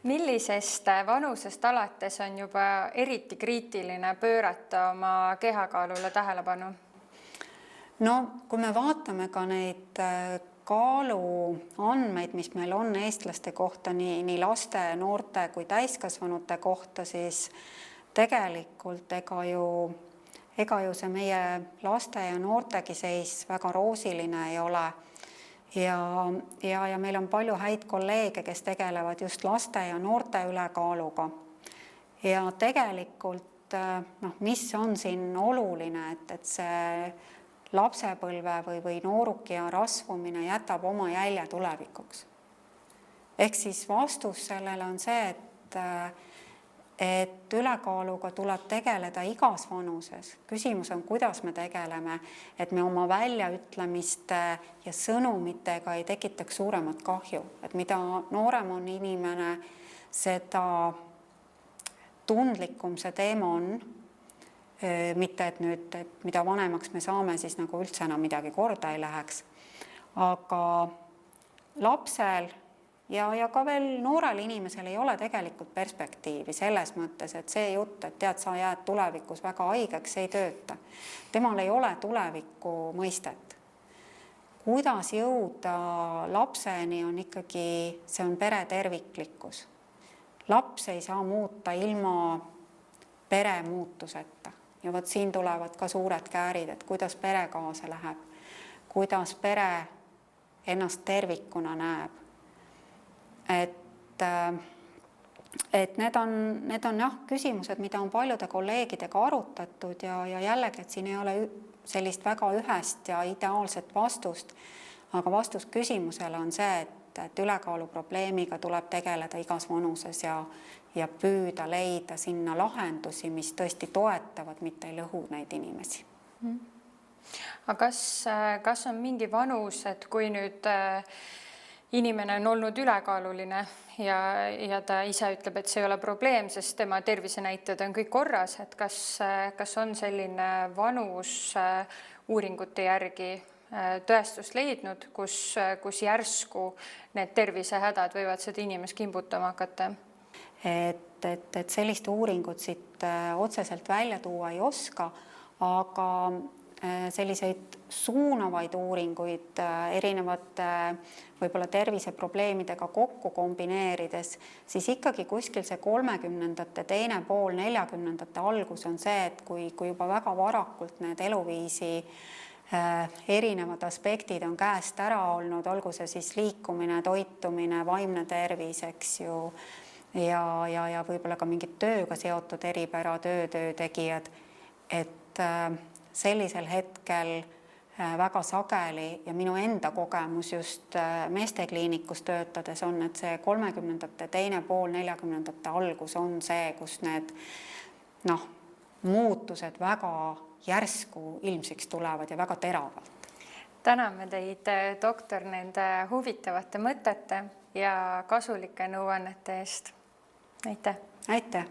Millisest vanusest alates on juba eriti kriitiline pöörata oma kehakaalule tähelepanu? No kui me vaatame ka neid kaaluandmeid, mis meil on eestlaste kohta, nii laste, noorte kui täiskasvanute kohta, siis tegelikult ega ju see meie laste ja noortegi seis väga roosiline ei ole. Ja meil on palju häid kolleege, kes tegelevad just laste ja noorte ülekaaluga. Ja tegelikult, mis on siin oluline, et see lapsepõlve või noorukia rasvumine jätab oma jälje tulevikuks. Ehk siis vastus sellele on see, et ülekaaluga tuleb tegeleda igas vanuses. Küsimus on, kuidas me tegeleme, et me oma väljaütlemiste ja sõnumitega ei tekitaks suuremat kahju. Et mida noorem on inimene, seda tundlikum see teema on. Mitte, et nüüd, et mida vanemaks me saame, siis nagu üldse enam midagi korda ei läheks. Aga lapsel ja ka veel noorel inimesel ei ole tegelikult perspektiivi selles mõttes, et see jutt, et tead, sa jääd tulevikus väga haigeks, ei tööta. Temal ei ole tuleviku mõistet. Kuidas jõuda lapseni on ikkagi, see on pere terviklikkus. Laps ei saa muuta ilma pere muutuseta. Ja võt siin tulevad ka suured käärid, et kuidas pere kaasa läheb, kuidas pere ennast tervikuna näeb. Et need on küsimused, mida on paljude kolleegidega arutatud ja jällegi, et siin ei ole sellist väga ühest ja ideaalset vastust, aga vastus küsimusele on see, et ülekaalu probleemiga tuleb tegeleda igas vanuses ja püüda leida sinna lahendusi, mis tõesti toetavad, mitte ei lõhu neid inimesi. Aga kas on mingi vanus, et kui nüüd inimene on olnud ülekaaluline ja ta ise ütleb, et see ei ole probleem, sest tema tervisenäitajad on kõik korras, et kas on selline vanus uuringute järgi tõestust leidnud, kus järsku need tervisehädad võivad seda inimest kimbutama hakata? Et sellist uuringut siit otseselt välja tuua ei oska, aga selliseid suunavaid uuringuid erinevate võib-olla terviseprobleemidega kokku kombineerides, siis ikkagi kuskil see 30ndate teine pool, 40ndate algus on see, et kui juba väga varakult need eluviisi erinevad aspektid on käest ära olnud, olgu see siis liikumine, toitumine, vaimne tervis, eks ju, ja võib-olla ka mingid tööga seotud eripära, töötegijad, et sellisel hetkel väga sageli ja minu enda kogemus just meestekliinikus töötades on, et see 30ndate teine pool, 40ndate algus on see, kus need muutused väga järsku ilmsiks tulevad ja väga teravalt. Täname teid, doktor, nende huvitavate mõtete ja kasulike nõuannete eest. Aitäh! Aitäh!